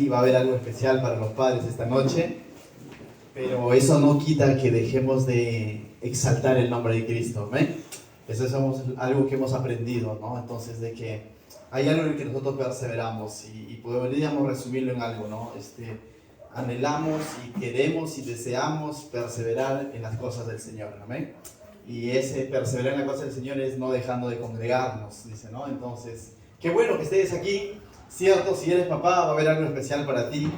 Y va a haber algo especial para los padres esta noche, pero eso no quita que dejemos de exaltar el nombre de Cristo, ¿ven? Eso es algo que hemos aprendido, ¿no? Entonces, de que hay algo en el que nosotros perseveramos y podríamos resumirlo en algo, ¿no? Anhelamos y queremos y deseamos perseverar en las cosas del Señor, ¿amén? Y ese perseverar en las cosas del Señor es no dejando de congregarnos, dice, ¿no? Entonces, qué bueno que estés aquí. Cierto, si eres papá va a haber algo especial para ti,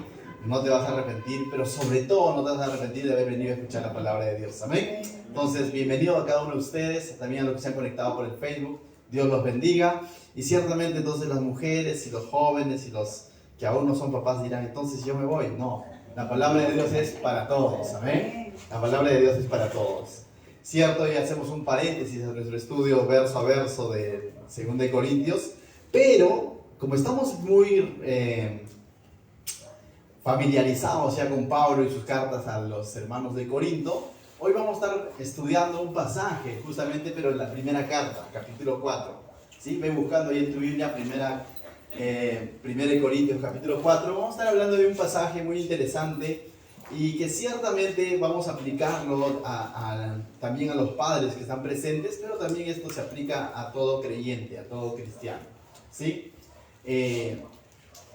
no te vas a arrepentir, pero sobre todo no te vas a arrepentir de haber venido a escuchar la palabra de Dios, amén. Entonces, bienvenido a cada uno de ustedes, también a los que se han conectado por el Facebook, Dios los bendiga. Y ciertamente entonces las mujeres y los jóvenes y los que aún no son papás dirán, entonces yo me voy. No, la palabra de Dios es para todos, amén. La palabra de Dios es para todos. Cierto, y hacemos un paréntesis en nuestro estudio verso a verso de 2 Corintios, pero como estamos muy familiarizados ya con Pablo y sus cartas a los hermanos de Corinto, hoy vamos a estar estudiando un pasaje justamente, pero en la primera carta, capítulo 4. ¿Sí? Ven buscando ahí en tu Biblia, primera de Corintios, capítulo 4. Vamos a estar hablando de un pasaje muy interesante y que ciertamente vamos a aplicarlo también a los padres que están presentes, pero también esto se aplica a todo creyente, a todo cristiano. ¿Sí?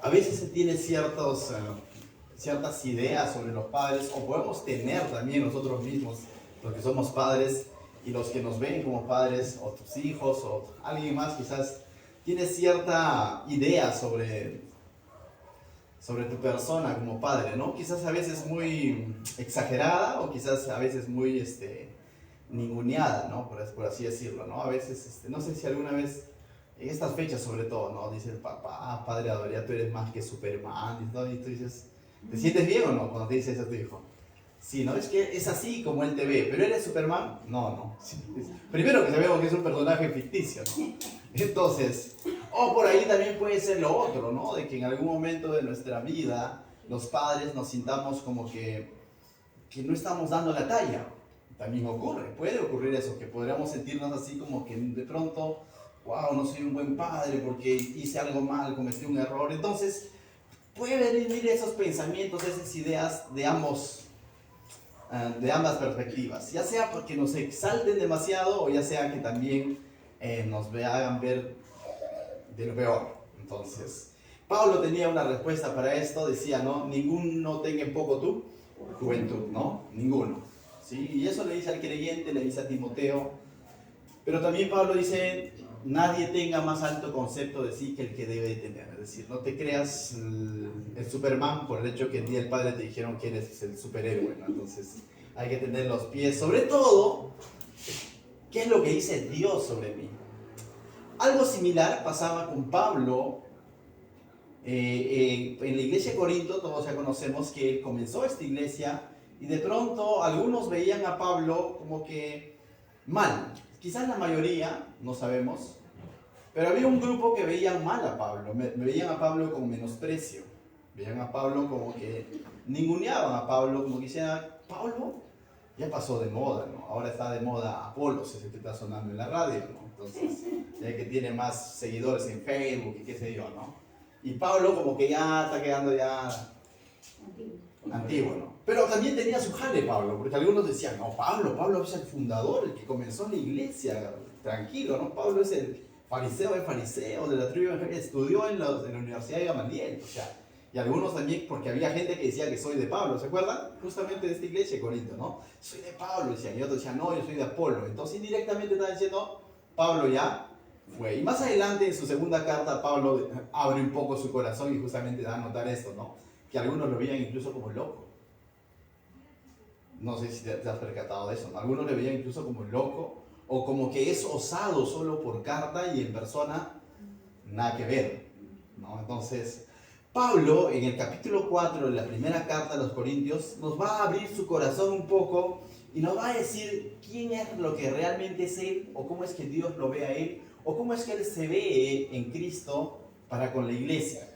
A veces se tiene ciertas ideas sobre los padres, o podemos tener también nosotros mismos, los que somos padres y los que nos ven como padres, o tus hijos, o alguien más quizás tiene cierta idea sobre tu persona como padre, ¿no? Quizás a veces muy exagerada, o quizás a veces muy ninguneada, ¿no? Por así decirlo, ¿no? A veces, no sé si alguna vez en estas fechas sobre todo, ¿no? Dice el papá, padre adorado, tú eres más que Superman, ¿no? Y tú dices, ¿te sientes bien o no cuando te dice eso a tu hijo? Sí, ¿no? Es que es así como él te ve, pero ¿eres Superman? No. Sí, primero que sabemos que es un personaje ficticio, ¿no? Entonces, o por ahí también puede ser lo otro, ¿no? De que en algún momento de nuestra vida los padres nos sintamos como que no estamos dando la talla. También puede ocurrir eso, que podríamos sentirnos así como que de pronto, wow, no soy un buen padre porque hice algo mal, cometí un error. Entonces, puede venir esos pensamientos, esas ideas de ambas perspectivas. Ya sea porque nos exalten demasiado o ya sea que también nos hagan ver de lo peor. Entonces, Pablo tenía una respuesta para esto, decía, ¿no? Ninguno tenga en poco tu juventud, ¿no? Ninguno. ¿Sí? Y eso le dice al creyente, le dice a Timoteo. Pero también Pablo dice, nadie tenga más alto concepto de sí que el que debe tener. Es decir, no te creas el Superman por el hecho que el día del padre te dijeron que eres el superhéroe, ¿no? Entonces hay que tener los pies, sobre todo, ¿qué es lo que dice Dios sobre mí? Algo similar pasaba con Pablo en la iglesia de Corinto. Todos ya conocemos que él comenzó esta iglesia y de pronto algunos veían a Pablo como que mal. Quizás la mayoría, no sabemos, pero había un grupo que veían mal a Pablo, veían a Pablo con menosprecio, veían a Pablo como que ninguneaban a Pablo, como que decían, Pablo ya pasó de moda, ¿no? Ahora está de moda Apolos, ese que está sonando en la radio, ¿no? Entonces, ya que tiene más seguidores en Facebook y qué sé yo, ¿no? Y Pablo como que ya está quedando ya antiguo, ¿no? Pero también tenía su jale Pablo, porque algunos decían, no, Pablo es el fundador, el que comenzó la iglesia, tranquilo, ¿no? Pablo es el fariseo de fariseos, de la tribu evangélica, estudió en la Universidad de Gamaliel, o sea, y algunos también, porque había gente que decía que soy de Pablo, ¿se acuerdan? Justamente de esta iglesia de Corinto, ¿no? Soy de Pablo, decían, y otros decían, no, yo soy de Apolo. Entonces indirectamente estaban diciendo, Pablo ya fue. Y más adelante en su segunda carta, Pablo abre un poco su corazón y justamente da a notar esto, ¿no? Que algunos lo veían incluso como loco. No sé si te has percatado de eso, ¿no? Algunos le veían incluso como loco, o como que es osado solo por carta y en persona nada que ver, ¿no? Entonces, Pablo en el capítulo 4 de la primera carta a los Corintios nos va a abrir su corazón un poco y nos va a decir quién es lo que realmente es él, o cómo es que Dios lo ve a él, o cómo es que él se ve en Cristo para con la iglesia.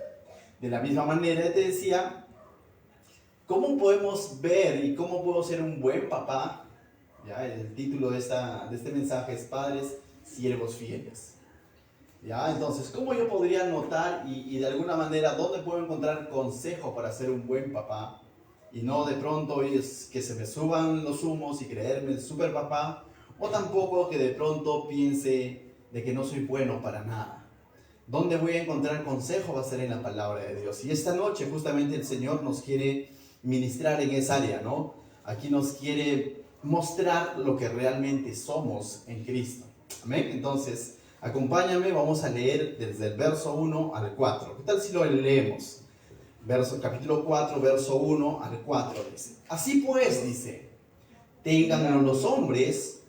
De la misma manera te decía, ¿cómo podemos ver y cómo puedo ser un buen papá? ¿Ya? El título de este mensaje es Padres, Siervos Fieles. ¿Ya? Entonces, ¿cómo yo podría notar y de alguna manera dónde puedo encontrar consejo para ser un buen papá? Y no de pronto es que se me suban los humos y creerme el super papá, o tampoco que de pronto piense de que no soy bueno para nada. ¿Dónde voy a encontrar consejo? Va a ser en la palabra de Dios. Y esta noche justamente el Señor nos quiere ministrar en esa área, ¿no? Aquí nos quiere mostrar lo que realmente somos en Cristo. Amén. Entonces, acompáñame, vamos a leer desde el verso 1 al 4. ¿Qué tal si lo leemos? Capítulo 4, verso 1 al 4 dice. Así pues, dice, tengan los hombres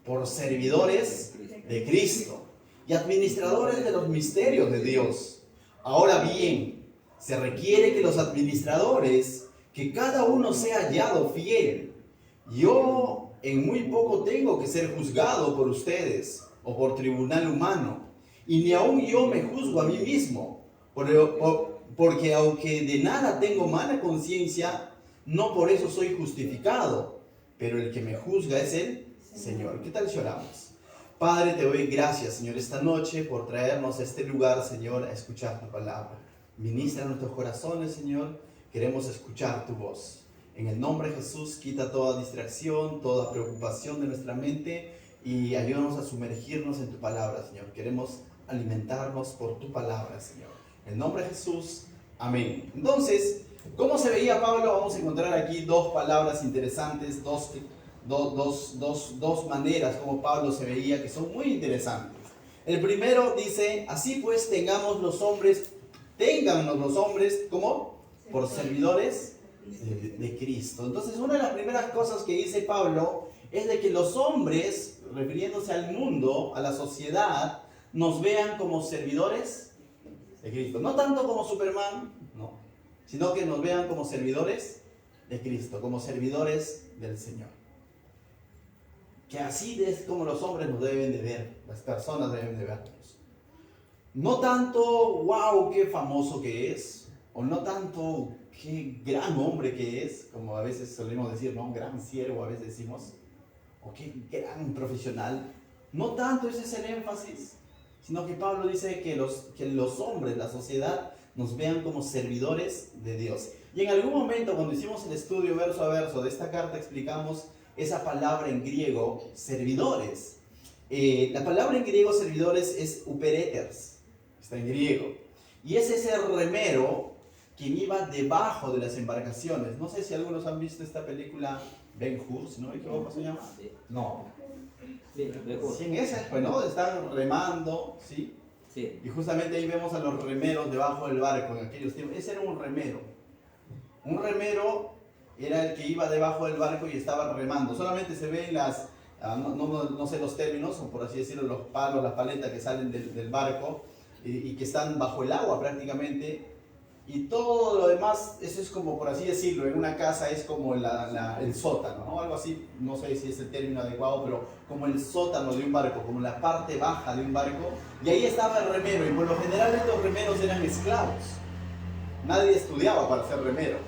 por servidores de Cristo y administradores de los misterios de Dios. Ahora bien, se requiere que los administradores, que cada uno sea hallado fiel. Yo en muy poco tengo que ser juzgado por ustedes o por tribunal humano, y ni aun yo me juzgo a mí mismo, porque aunque de nada tengo mala conciencia, no por eso soy justificado, pero el que me juzga es el Señor. ¿Qué tal si oramos? Padre, te doy gracias, Señor, esta noche por traernos a este lugar, Señor, a escuchar tu palabra. Ministra nuestros corazones, Señor, queremos escuchar tu voz. En el nombre de Jesús, quita toda distracción, toda preocupación de nuestra mente y ayúdanos a sumergirnos en tu palabra, Señor. Queremos alimentarnos por tu palabra, Señor. En el nombre de Jesús, amén. Entonces, ¿cómo se veía Pablo? Vamos a encontrar aquí dos palabras interesantes, dos maneras como Pablo se veía que son muy interesantes. El primero dice, así pues téngannos los hombres, ¿cómo? Por servidores de Cristo. Entonces, una de las primeras cosas que dice Pablo es de que los hombres, refiriéndose al mundo, a la sociedad, nos vean como servidores de Cristo. No tanto como Superman, no, sino que nos vean como servidores de Cristo, como servidores del Señor. Que así es como los hombres nos deben de ver, las personas deben de vernos. No tanto, wow, qué famoso que es, o no tanto, qué gran hombre que es, como a veces solemos decir, ¿no? Un gran siervo a veces decimos, o qué gran profesional. No tanto ese es el énfasis, sino que Pablo dice que los hombres, la sociedad, nos vean como servidores de Dios. Y en algún momento, cuando hicimos el estudio verso a verso de esta carta, explicamos esa palabra en griego, servidores. La palabra en griego servidores es upereters, está en griego. Y es ese remero quien iba debajo de las embarcaciones. No sé si algunos han visto esta película Ben-Hur, ¿no? ¿Cómo se llama? No. Sí, en esa, pues, ¿no? Están remando, ¿sí? Sí. Y justamente ahí vemos a los remeros debajo del barco en aquellos tiempos. Ese era un remero. Un remero era el que iba debajo del barco y estaba remando. Solamente se ven no sé los términos, o por así decirlo, los palos, las paletas que salen del barco y que están bajo el agua prácticamente. Y todo lo demás, eso es como, por así decirlo, en una casa es como el sótano, ¿no? Algo así, no sé si es el término adecuado, pero como el sótano de un barco, como la parte baja de un barco. Y ahí estaba el remero, y por lo general estos remeros eran esclavos. Nadie estudiaba para ser remero.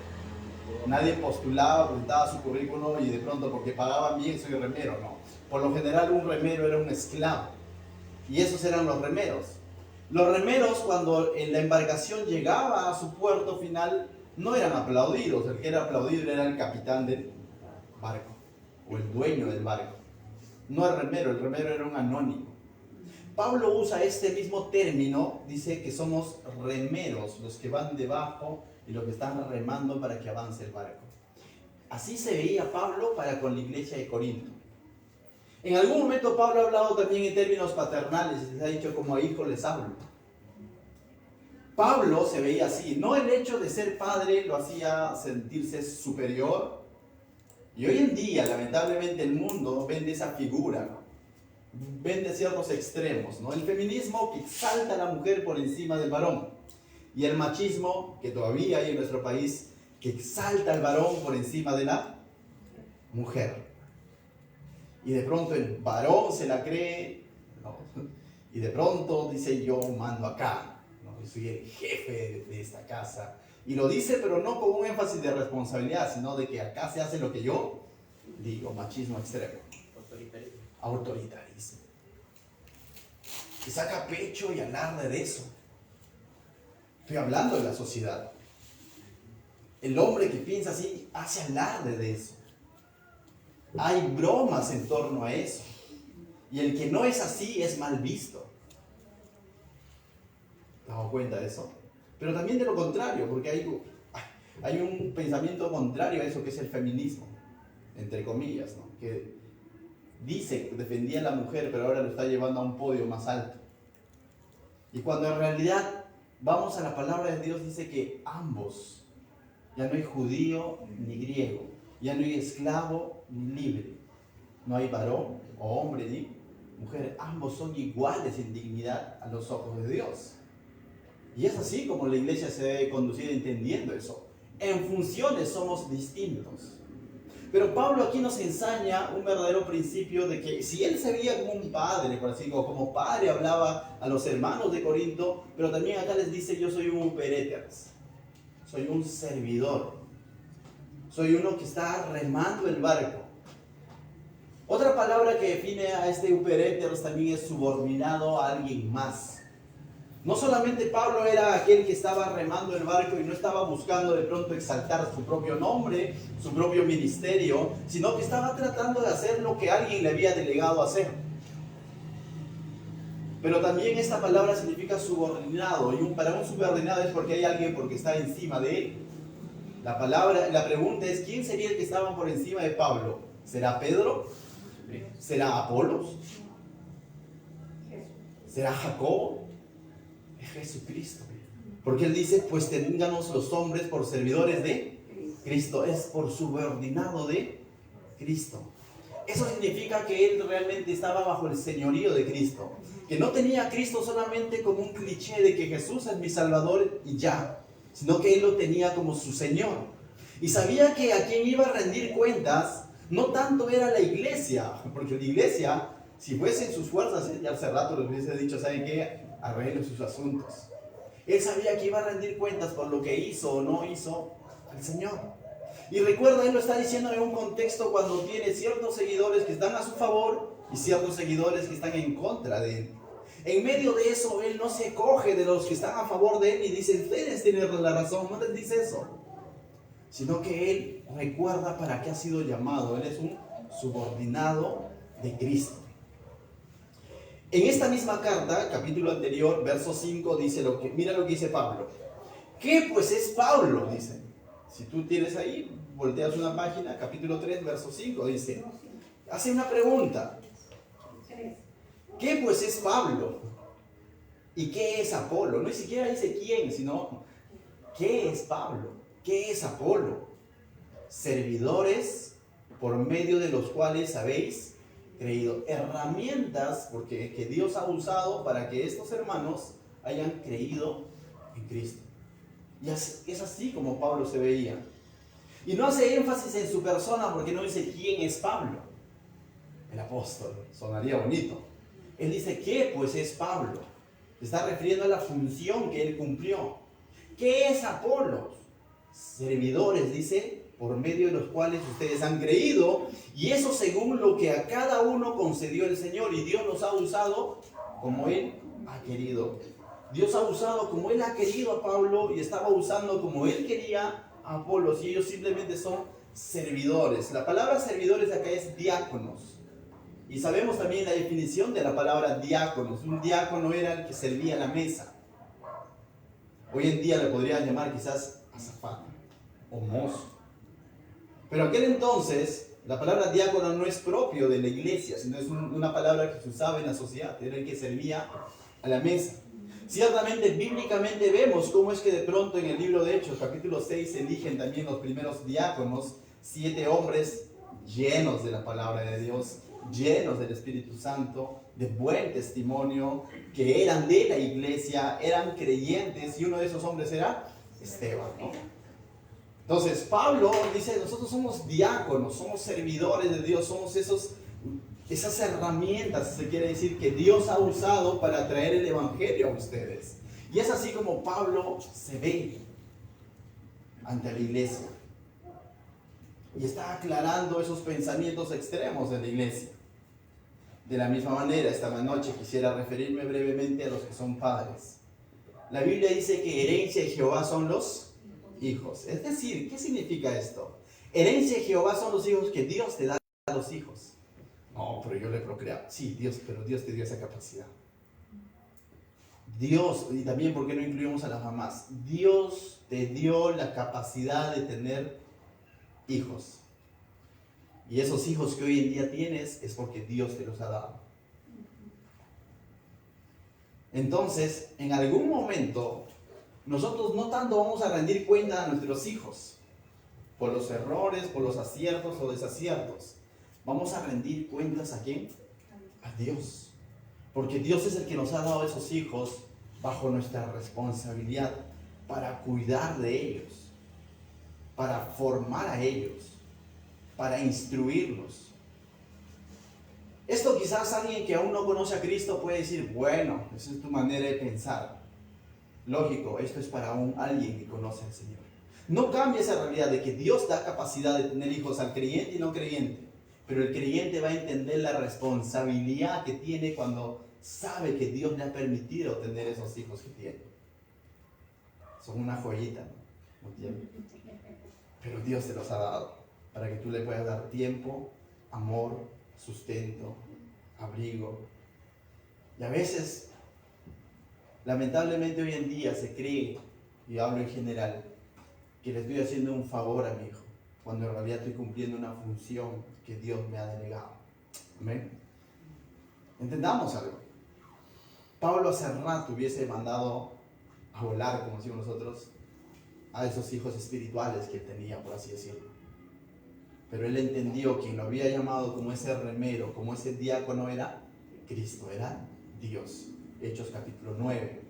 Nadie postulaba, presentaba su currículum y de pronto porque pagaban bien soy remero, no. Por lo general un remero era un esclavo. Y esos eran los remeros. Los remeros, cuando la embarcación llegaba a su puerto final, no eran aplaudidos. El que era aplaudido era el capitán del barco o el dueño del barco. No el remero era un anónimo. Pablo usa este mismo término, dice que somos remeros, los que van debajo y los que están remando para que avance el barco. Así se veía Pablo para con la iglesia de Corinto. En algún momento Pablo ha hablado también en términos paternales, les ha dicho como a hijos les hablo. Pablo se veía así, no el hecho de ser padre lo hacía sentirse superior. Y hoy en día, lamentablemente, el mundo vende esa figura, ¿no? Vende ciertos extremos, ¿no? El feminismo que exalta a la mujer por encima del varón. Y el machismo, que todavía hay en nuestro país, que exalta al varón por encima de la mujer. Y de pronto el varón se la cree, ¿no? Y de pronto dice yo mando acá, ¿no? Yo soy el jefe de esta casa. Y lo dice pero no con un énfasis de responsabilidad, sino de que acá se hace lo que yo digo, machismo extremo. Autoritarismo. que saca pecho y alarde de eso. Estoy hablando de la sociedad. El hombre que piensa así hace alarde de eso. Hay bromas en torno a eso. Y el que no es así es mal visto. ¿Te has dado cuenta de eso? Pero también de lo contrario, porque hay un pensamiento contrario a eso que es el feminismo, entre comillas, ¿no? Que dice que defendía a la mujer, pero ahora lo está llevando a un podio más alto. Y cuando en realidad vamos a la palabra de Dios, dice que ambos, ya no hay judío ni griego, ya no hay esclavo ni libre, no hay varón o hombre ni mujer, ambos son iguales en dignidad a los ojos de Dios. Y es así como la iglesia se debe conducir entendiendo eso. En funciones somos distintos. Pero Pablo aquí nos enseña un verdadero principio de que si él se veía como un padre, por así decirlo, como padre hablaba a los hermanos de Corinto, pero también acá les dice: yo soy un uperetes, soy un servidor, soy uno que está remando el barco. Otra palabra que define a este uperetes también es subordinado a alguien más. No solamente Pablo era aquel que estaba remando el barco y no estaba buscando de pronto exaltar su propio nombre, su propio ministerio, sino que estaba tratando de hacer lo que alguien le había delegado hacer. Pero también esta palabra significa subordinado, y para un subordinado es porque hay alguien porque está encima de él. La pregunta es: ¿quién sería el que estaba por encima de Pablo? ¿Será Pedro? ¿Será Apolos? ¿Será Jacobo? Es Jesucristo. Porque él dice: pues ténganos los hombres por servidores de Cristo. Es por subordinado de Cristo. Eso significa que él realmente estaba bajo el señorío de Cristo. Que no tenía a Cristo solamente como un cliché de que Jesús es mi Salvador y ya, sino que él lo tenía como su Señor. Y sabía que a quien iba a rendir cuentas no tanto era la iglesia, porque la iglesia, si fuesen sus fuerzas, ya hace rato les hubiese dicho: ¿saben qué? Arreglen sus asuntos. Él sabía que iba a rendir cuentas por lo que hizo o no hizo al Señor. Y recuerda, él lo está diciendo en un contexto cuando tiene ciertos seguidores que están a su favor y ciertos seguidores que están en contra de él. En medio de eso, él no se coge de los que están a favor de él y dice: ustedes tienen la razón. No les dice eso, sino que él recuerda para qué ha sido llamado. Él es un subordinado de Cristo. En esta misma carta, capítulo anterior, verso 5, dice mira lo que dice Pablo. ¿Qué pues es Pablo? Dice. Si tú tienes ahí, volteas una página, capítulo 3, verso 5, dice, hace una pregunta. ¿Qué pues es Pablo? ¿Y qué es Apolo? No ni siquiera dice quién, sino ¿qué es Pablo? ¿Qué es Apolo? Servidores por medio de los cuales habéis creído. Herramientas que Dios ha usado para que estos hermanos hayan creído en Cristo. Y es así como Pablo se veía. Y no hace énfasis en su persona porque no dice quién es Pablo, el apóstol. Sonaría bonito. Él dice: ¿qué pues es Pablo? Se está refiriendo a la función que él cumplió. ¿Qué es Apolos? Servidores, dice, por medio de los cuales ustedes han creído, y eso según lo que a cada uno concedió el Señor. Y Dios los ha usado como Él ha querido. Dios ha usado como Él ha querido a Pablo y estaba usando como Él quería a Apolos, y ellos simplemente son servidores. La palabra servidores acá es diáconos. Y sabemos también la definición de la palabra diáconos. Un diácono era el que servía la mesa. Hoy en día le podrían llamar quizás azafata o mozo. Pero aquel entonces, la palabra diácono no es propio de la iglesia, sino es una palabra que se usaba en la sociedad. Era el que servía a la mesa. Ciertamente, bíblicamente vemos cómo es que de pronto en el libro de Hechos, capítulo 6, se eligen también los primeros diáconos, 7 hombres llenos de la palabra de Dios, llenos del Espíritu Santo, de buen testimonio, que eran de la iglesia, eran creyentes, y uno de esos hombres era Esteban, ¿no? Entonces Pablo dice: nosotros somos diáconos, somos servidores de Dios, somos esas herramientas, se quiere decir, que Dios ha usado para traer el evangelio a ustedes. Y es así como Pablo se ve ante la iglesia. Y está aclarando esos pensamientos extremos de la iglesia. De la misma manera, esta noche quisiera referirme brevemente a los que son padres. La Biblia dice que herencia de Jehová son los hijos. Es decir, ¿qué significa esto? Herencia de Jehová son los hijos que Dios te da a los hijos. No, pero yo le he procreado. Sí, Dios, pero Dios te dio esa capacidad. Dios, y también, ¿por qué no incluimos a las mamás? Dios te dio la capacidad de tener hijos. Y esos hijos que hoy en día tienes es porque Dios te los ha dado. Entonces, en algún momento, nosotros no tanto vamos a rendir cuenta a nuestros hijos por los errores, por los aciertos o desaciertos. Vamos a rendir cuentas ¿a quién? A Dios. Porque Dios es el que nos ha dado esos hijos bajo nuestra responsabilidad para cuidar de ellos, para formar a ellos, para instruirlos. Esto quizás alguien que aún no conoce a Cristo puede decir, bueno, esa es tu manera de pensar. Lógico, esto es para alguien que conoce al Señor. No cambia esa realidad de que Dios da capacidad de tener hijos al creyente y no creyente. Pero el creyente va a entender la responsabilidad que tiene cuando sabe que Dios le ha permitido tener esos hijos que tiene. Son una joyita, ¿no? Pero Dios te los ha dado para que tú le puedas dar tiempo, amor, sustento, abrigo. Y a veces, lamentablemente hoy en día se cree, y hablo en general, que le estoy haciendo un favor a mi hijo, cuando en realidad estoy cumpliendo una función que Dios me ha delegado. ¿Amén? Entendamos algo. Pablo hace rato hubiese mandado a volar, como decimos nosotros, a esos hijos espirituales que él tenía, por así decirlo. Pero él entendió que lo había llamado como ese remero, como ese diácono era Cristo, era Dios. Hechos capítulo 9.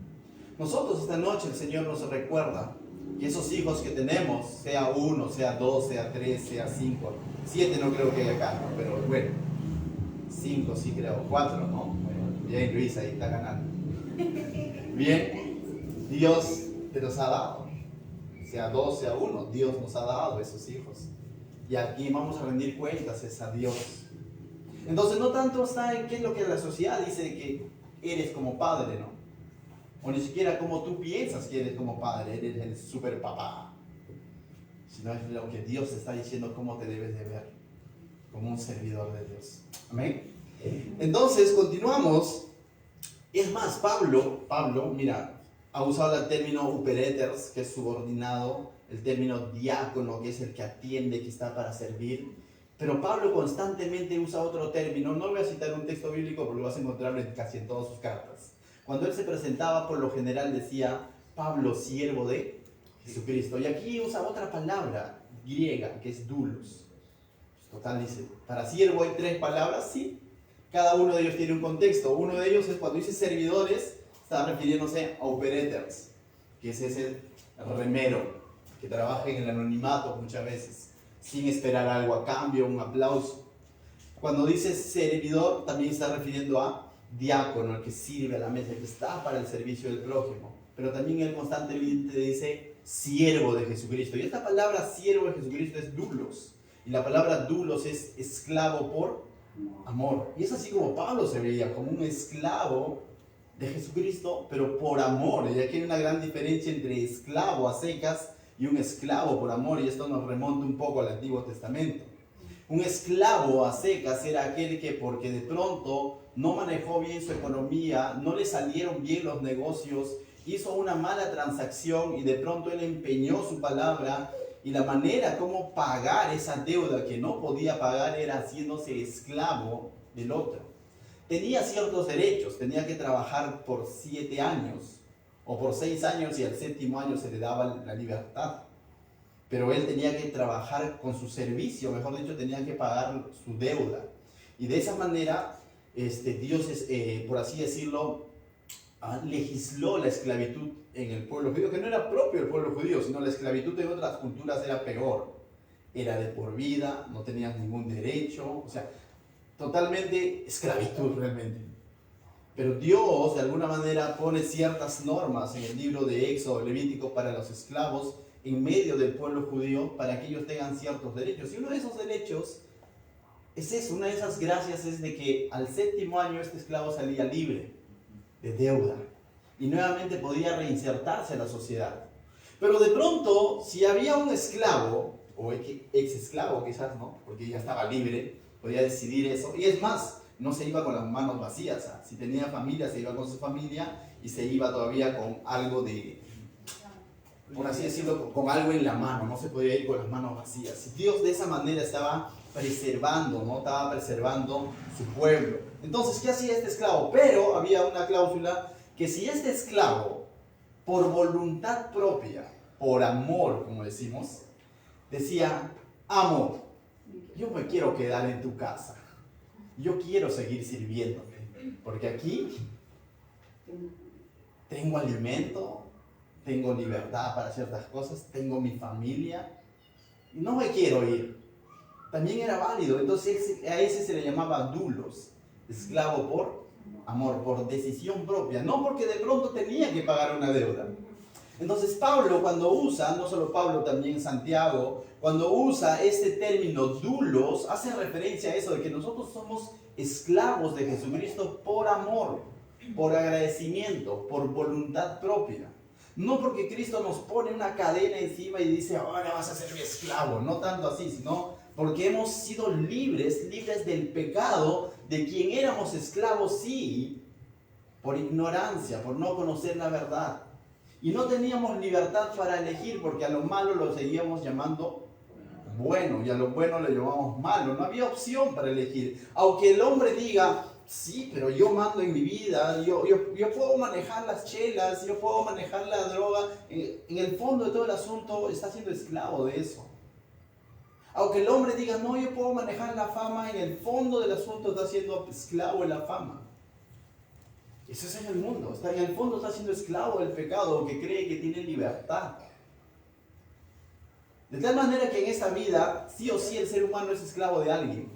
Nosotros esta noche el Señor nos recuerda que esos hijos que tenemos, sea 1, sea 2, sea 3, sea 5, 7 no creo que haya acá, ¿no? Pero bueno, 5 sí creo, 4, ¿no? Bueno, ya Luis ahí está ganando. Bien, Dios te los ha dado. Sea 2, sea 1, Dios nos ha dado esos hijos. Y aquí vamos a rendir cuentas es a Dios. Entonces no tanto está en qué es lo que la sociedad dice que eres como padre, ¿no? O ni siquiera como tú piensas que eres como padre, eres el super papá. Sino es lo que Dios está diciendo cómo te debes de ver, como un servidor de Dios. Amén. Entonces continuamos. Es más, Pablo, mira, ha usado el término upereters, que es subordinado, el término diácono, que es el que atiende, que está para servir. Pero Pablo constantemente usa otro término. No voy a citar un texto bíblico porque lo vas a encontrar casi en todas sus cartas. Cuando él se presentaba, por lo general decía, Pablo, siervo de Jesucristo. Y aquí usa otra palabra griega, que es doulos. Total, dice, para siervo hay 3 palabras, sí. Cada uno de ellos tiene un contexto. Uno de ellos es cuando dice servidores, está refiriéndose a operators, que es ese remero que trabaja en el anonimato muchas veces, sin esperar algo a cambio, un aplauso. Cuando dice servidor, también está refiriendo a diácono, el que sirve a la mesa, el que está para el servicio del prójimo. Pero también él constantemente dice siervo de Jesucristo. Y esta palabra siervo de Jesucristo es doulos. Y la palabra doulos es esclavo por amor. Y es así como Pablo se veía, como un esclavo de Jesucristo, pero por amor. Y aquí hay una gran diferencia entre esclavo a secas y un esclavo por amor. Y esto nos remonta un poco al Antiguo Testamento. Un esclavo a secas era aquel que porque de pronto no manejó bien su economía, no le salieron bien los negocios, hizo una mala transacción y de pronto él empeñó su palabra y la manera como pagar esa deuda que no podía pagar era haciéndose esclavo del otro. Tenía ciertos derechos, tenía que trabajar por 7 años o por 6 años y al 7º año se le daba la libertad. Pero él tenía que trabajar con su servicio, mejor dicho, tenía que pagar su deuda. Y de esa manera, Dios, por así decirlo, legisló la esclavitud en el pueblo judío, que no era propio del pueblo judío, sino la esclavitud en otras culturas era peor. Era de por vida, no tenías ningún derecho, o sea, totalmente esclavitud realmente. Pero Dios, de alguna manera, pone ciertas normas en el libro de Éxodo, Levítico, para los esclavos, en medio del pueblo judío para que ellos tengan ciertos derechos. Y uno de esos derechos es eso, una de esas gracias es de que al 7º año este esclavo salía libre de deuda y nuevamente podía reinsertarse a la sociedad. Pero de pronto, si había un esclavo, o ex esclavo quizás, ¿no? Porque ya estaba libre, podía decidir eso. Y es más, no se iba con las manos vacías. Si tenía familia, se iba con su familia y se iba todavía con algo de, por así decirlo, con algo en la mano. No se podía ir con las manos vacías. Y Dios de esa manera estaba preservando, ¿no? Estaba preservando su pueblo. Entonces, ¿qué hacía este esclavo? Pero había una cláusula que si este esclavo, por voluntad propia, por amor, como decimos, decía, amo, yo me quiero quedar en tu casa, yo quiero seguir sirviéndote, porque aquí tengo alimento, tengo libertad para ciertas cosas, tengo mi familia, y no me quiero ir. También era válido, entonces a ese se le llamaba doulos, esclavo por amor, por decisión propia, no porque de pronto tenía que pagar una deuda. Entonces Pablo cuando usa, no solo Pablo, también Santiago, cuando usa este término doulos, hace referencia a eso de que nosotros somos esclavos de Jesucristo por amor, por agradecimiento, por voluntad propia. No porque Cristo nos pone una cadena encima y dice, ahora vas a ser mi esclavo, no tanto así, sino porque hemos sido libres del pecado, de quien éramos esclavos, sí, por ignorancia, por no conocer la verdad. Y no teníamos libertad para elegir porque a lo malo lo seguíamos llamando bueno y a lo bueno le llamamos malo. No había opción para elegir. Aunque el hombre diga, sí, pero yo mando en mi vida, yo puedo manejar las chelas, yo puedo manejar la droga. En el fondo de todo el asunto está siendo esclavo de eso. Aunque el hombre diga, no, yo puedo manejar la fama, en el fondo del asunto está siendo esclavo de la fama. Eso es en el mundo, en el fondo está siendo esclavo del pecado, que cree que tiene libertad. De tal manera que en esta vida, sí o sí el ser humano es esclavo de alguien.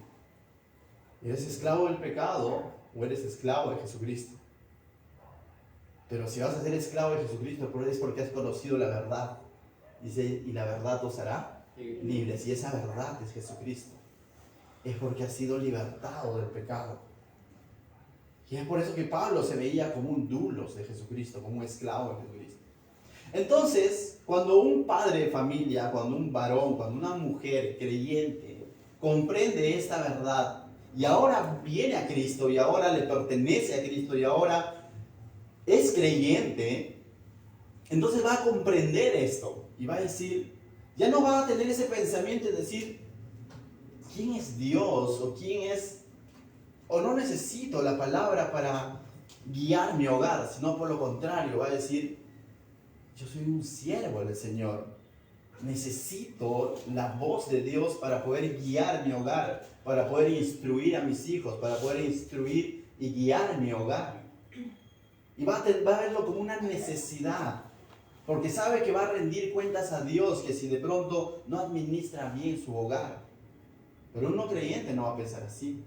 ¿Eres esclavo del pecado o eres esclavo de Jesucristo? Pero si vas a ser esclavo de Jesucristo es porque has conocido la verdad. Dice, y la verdad os hará libres. Y esa verdad es Jesucristo. Es porque has sido libertado del pecado. Y es por eso que Pablo se veía como un doulos de Jesucristo, como un esclavo de Jesucristo. Entonces, cuando un padre de familia, cuando un varón, cuando una mujer creyente comprende esta verdad y ahora viene a Cristo y ahora le pertenece a Cristo y ahora es creyente, entonces va a comprender esto y va a decir, ya no va a tener ese pensamiento de decir, ¿quién es Dios? ¿O quién es? O no necesito la palabra para guiar mi hogar, sino por lo contrario, va a decir, yo soy un siervo del Señor. Necesito la voz de Dios para poder guiar mi hogar, para poder instruir a mis hijos, para poder instruir y guiar mi hogar. Y va a verlo como una necesidad, porque sabe que va a rendir cuentas a Dios, que si de pronto no administra bien su hogar. Pero un no creyente no va a pensar así.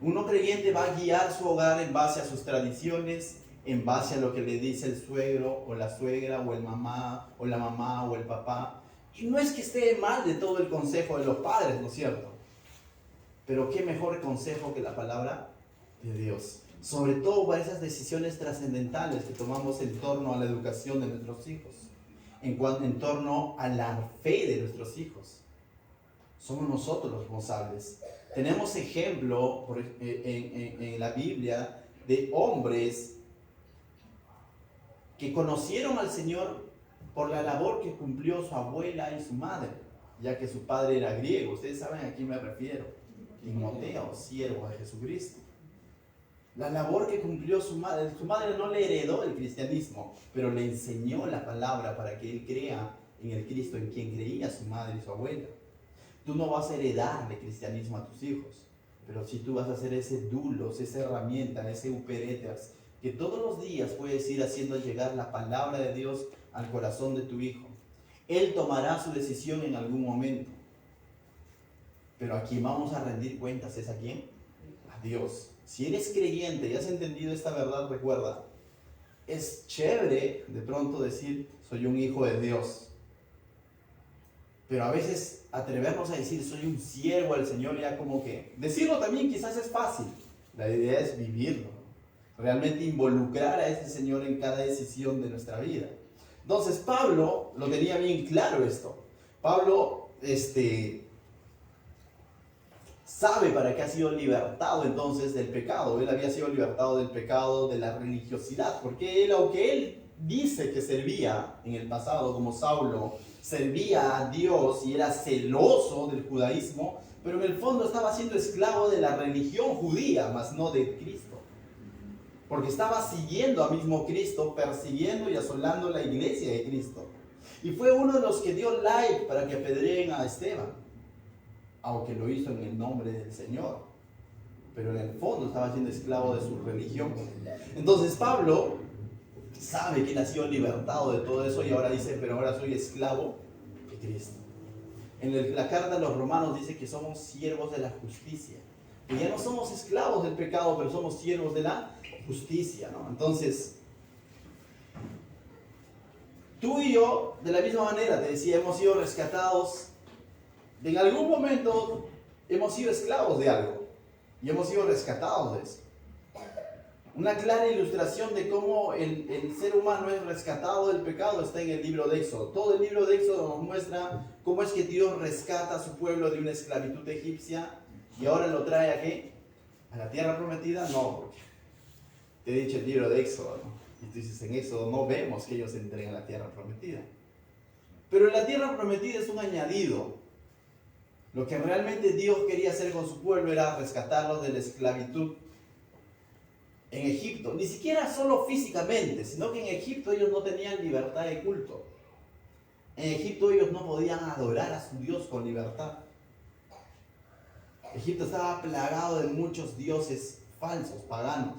Uno creyente va a guiar su hogar en base a sus tradiciones, en base a lo que le dice el suegro o la suegra o el mamá o la mamá o el papá. Y no es que esté mal de todo el consejo de los padres, ¿no es cierto? Pero qué mejor consejo que la palabra de Dios. Sobre todo para esas decisiones trascendentales que tomamos en torno a la educación de nuestros hijos, en torno a la fe de nuestros hijos. Somos nosotros los responsables. Tenemos ejemplo en la Biblia de hombres que conocieron al Señor por la labor que cumplió su abuela y su madre, ya que su padre era griego. Ustedes saben a quién me refiero. Timoteo, siervo de Jesucristo. La labor que cumplió su madre no le heredó el cristianismo, pero le enseñó la palabra para que él crea en el Cristo en quien creía su madre y su abuela. Tú no vas a heredar el cristianismo a tus hijos, pero sí tú vas a ser ese doulos, esa herramienta, ese uperetas, que todos los días puedes ir haciendo llegar la palabra de Dios al corazón de tu hijo. Él tomará su decisión en algún momento, pero a quien vamos a rendir cuentas es a quién, a Dios. Si eres creyente y has entendido esta verdad, recuerda, es chévere de pronto decir, soy un hijo de Dios. Pero a veces atrevernos a decir soy un siervo del Señor, ya como que decirlo también quizás es fácil. La idea es vivirlo, realmente involucrar a ese Señor en cada decisión de nuestra vida. Entonces Pablo lo tenía bien claro esto. Pablo sabe para qué ha sido libertado entonces del pecado. Él había sido libertado del pecado, de la religiosidad, porque él, aunque él dice que servía en el pasado como Saulo, servía a Dios y era celoso del judaísmo, pero en el fondo estaba siendo esclavo de la religión judía, mas no de Cristo. Porque estaba siguiendo a mismo Cristo, persiguiendo y asolando la iglesia de Cristo. Y fue uno de los que dio like para que apedreen a Esteban, aunque lo hizo en el nombre del Señor. Pero en el fondo estaba siendo esclavo de su religión. Entonces Pablo sabe que él ha sido libertado de todo eso y ahora dice, pero ahora soy esclavo de Cristo. En la carta a los romanos dice que somos siervos de la justicia. Que ya no somos esclavos del pecado, pero somos siervos de la justicia, ¿no? Entonces, tú y yo, de la misma manera, te decía, hemos sido rescatados. En algún momento hemos sido esclavos de algo y hemos sido rescatados de eso. Una clara ilustración de cómo el ser humano es rescatado del pecado está en el libro de Éxodo. Todo el libro de Éxodo nos muestra cómo es que Dios rescata a su pueblo de una esclavitud egipcia y ahora lo trae ¿a qué? ¿A la tierra prometida? No, porque te he dicho el libro de Éxodo, ¿no? Y tú dices, en Éxodo no vemos que ellos entren a la tierra prometida. Pero la tierra prometida es un añadido. Lo que realmente Dios quería hacer con su pueblo era rescatarlos de la esclavitud en Egipto. Ni siquiera solo físicamente, sino que en Egipto ellos no tenían libertad de culto. En Egipto ellos no podían adorar a su Dios con libertad. Egipto estaba plagado de muchos dioses falsos, paganos.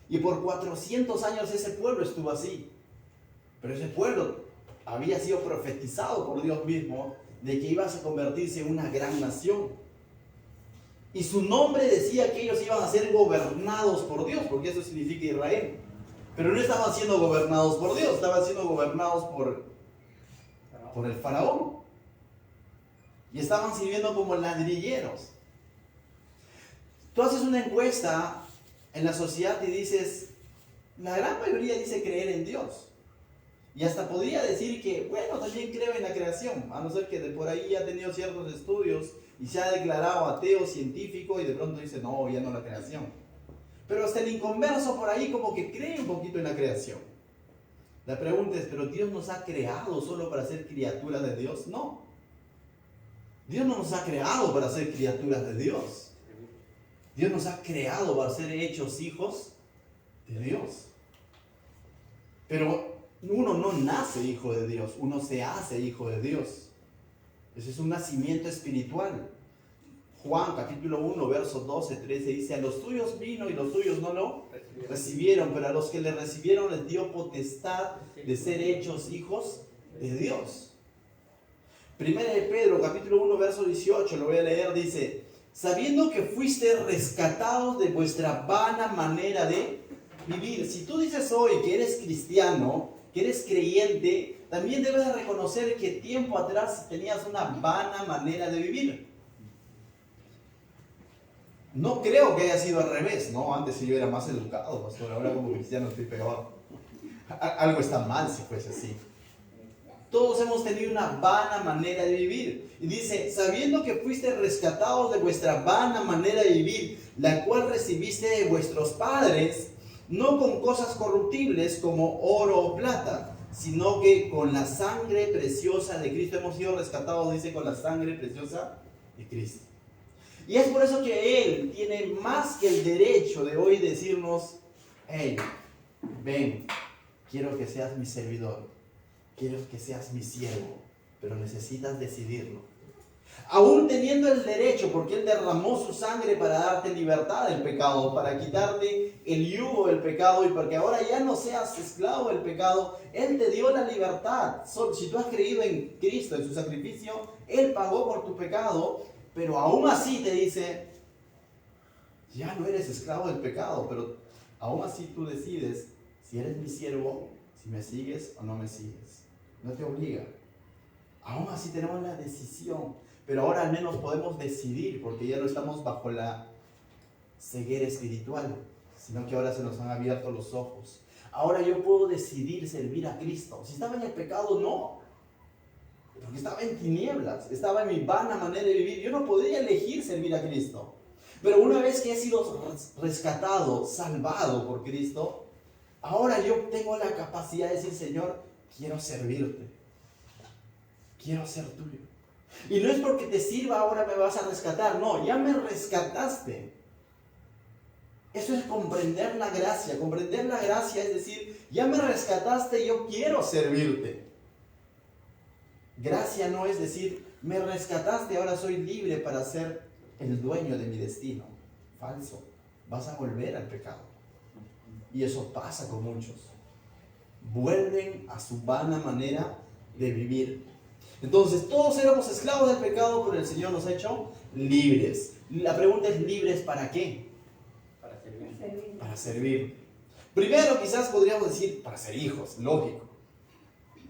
Y por 400 años ese pueblo estuvo así. Pero ese pueblo había sido profetizado por Dios mismo de que iba a convertirse en una gran nación. Y su nombre decía que ellos iban a ser gobernados por Dios, porque eso significa Israel. Pero no estaban siendo gobernados por Dios, estaban siendo gobernados por el faraón. Y estaban sirviendo como ladrilleros. Tú haces una encuesta en la sociedad y dices, la gran mayoría dice creer en Dios. Y hasta podría decir que, bueno, también creo en la creación, a no ser que de por ahí ha tenido ciertos estudios y se ha declarado ateo científico y de pronto dice, no, ya no la creación. Pero hasta el inconverso por ahí como que cree un poquito en la creación. La pregunta es, ¿pero Dios nos ha creado solo para ser criaturas de Dios? No. Dios no nos ha creado para ser criaturas de Dios. Dios nos ha creado para ser hechos hijos de Dios. Pero uno no nace hijo de Dios, uno se hace hijo de Dios. Ese es un nacimiento espiritual. Juan capítulo 1, versos 12, 13 dice, a los suyos vino y los suyos no lo recibieron, pero a los que le recibieron les dio potestad de ser hechos hijos de Dios. Primera de Pedro capítulo 1, verso 18, lo voy a leer, dice, sabiendo que fuiste rescatados de vuestra vana manera de vivir. Si tú dices hoy que eres cristiano, que eres creyente, también debes de reconocer que tiempo atrás tenías una vana manera de vivir. No creo que haya sido al revés, ¿no? Antes yo era más educado, pastor, ahora como cristiano estoy peor. Algo está mal si fuese así. Todos hemos tenido una vana manera de vivir. Y dice, sabiendo que fuiste rescatados de vuestra vana manera de vivir, la cual recibiste de vuestros padres, no con cosas corruptibles como oro o plata, sino que con la sangre preciosa de Cristo. Hemos sido rescatados, dice, con la sangre preciosa de Cristo. Y es por eso que Él tiene más que el derecho de hoy decirnos, hey, ven, quiero que seas mi servidor, quiero que seas mi siervo, pero necesitas decidirlo. Aún teniendo el derecho, porque Él derramó su sangre para darte libertad del pecado, para quitarte el yugo del pecado y para que ahora ya no seas esclavo del pecado. Él te dio la libertad. Si tú has creído en Cristo, en su sacrificio, Él pagó por tu pecado, pero aún así te dice, ya no eres esclavo del pecado, pero aún así tú decides si eres mi siervo, si me sigues o no me sigues. No te obliga. Aún así tenemos la decisión, pero ahora al menos podemos decidir, porque ya no estamos bajo la ceguera espiritual, sino que ahora se nos han abierto los ojos. Ahora yo puedo decidir servir a Cristo. Si estaba en el pecado, no, porque estaba en tinieblas, estaba en mi vana manera de vivir. Yo no podría elegir servir a Cristo. Pero una vez que he sido rescatado, salvado por Cristo, ahora yo tengo la capacidad de decir: Señor, quiero servirte, quiero ser tuyo. Y no es porque te sirva ahora me vas a rescatar, no, ya me rescataste. Eso es comprender la gracia. Comprender la gracia es decir: ya me rescataste, yo quiero servirte. Gracia no es decir: me rescataste, ahora soy libre para ser el dueño de mi destino. Falso. Vas a volver al pecado. Y eso pasa con muchos. Vuelven a su vana manera de vivir. Entonces, todos éramos esclavos del pecado, pero el Señor nos ha hecho libres. La pregunta es: ¿libres para qué? Para servir. Primero, quizás podríamos decir para ser hijos, lógico.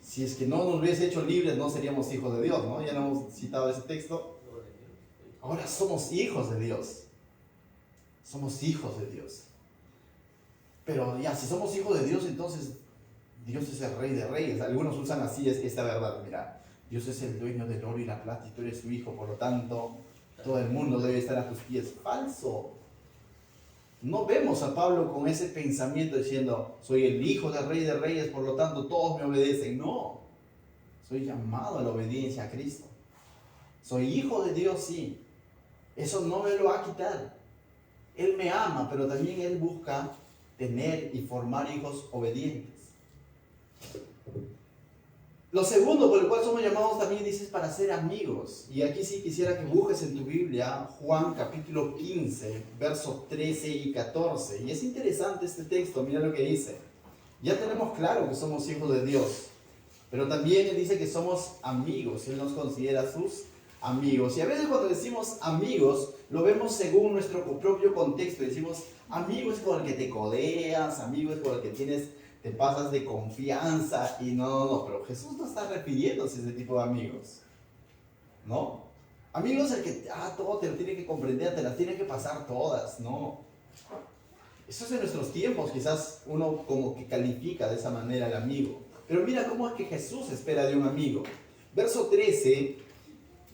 Si es que no nos hubiese hecho libres, no seríamos hijos de Dios, ¿no? Ya no hemos citado ese texto. Ahora somos hijos de Dios. Somos hijos de Dios. Pero ya, si somos hijos de Dios, entonces Dios es el Rey de Reyes. Algunos usan así esta verdad. Mira, Dios es el dueño del oro y la plata y tú eres su hijo, por lo tanto, todo el mundo debe estar a tus pies. Falso. No vemos a Pablo con ese pensamiento diciendo: soy el hijo del Rey de Reyes, por lo tanto todos me obedecen. No, soy llamado a la obediencia a Cristo. Soy hijo de Dios, sí. Eso no me lo va a quitar. Él me ama, pero también Él busca tener y formar hijos obedientes. Lo segundo por el cual somos llamados también dices para ser amigos. Y aquí sí quisiera que busques en tu Biblia Juan capítulo 15, versos 13 y 14. Y es interesante este texto, mira lo que dice. Ya tenemos claro que somos hijos de Dios, pero también Él dice que somos amigos. Él nos considera sus amigos. Y a veces cuando decimos amigos, lo vemos según nuestro propio contexto. Decimos: amigo es con el que te codeas, amigo es con el que te pasas de confianza. Y no, pero Jesús no está refiriéndose a ese tipo de amigos, ¿no? Amigo es el que todo te lo tiene que comprender, te las tiene que pasar todas, ¿no? Eso es en nuestros tiempos, quizás uno como que califica de esa manera al amigo. Pero mira cómo es que Jesús espera de un amigo. Verso 13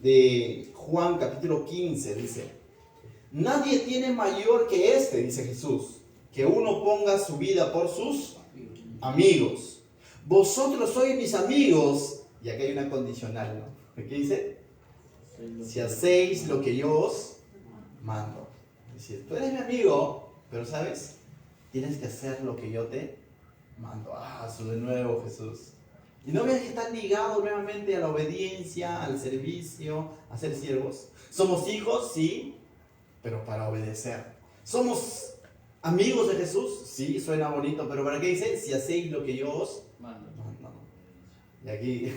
de Juan capítulo 15 dice: nadie tiene mayor que este, dice Jesús, que uno ponga su vida por sus amigos. Vosotros sois mis amigos. Y aquí hay una condicional, ¿no? ¿Qué dice? Si hacéis lo que yo os mando. Es decir, tú eres mi amigo, pero ¿sabes? Tienes que hacer lo que yo te mando. Eso de nuevo, Jesús. Y no veas que está ligado nuevamente a la obediencia, al servicio, a ser siervos. Somos hijos, sí, pero para obedecer. Somos amigos de Jesús, sí, suena bonito, pero ¿para qué dice? Si hacéis lo que yo os mando. Y aquí,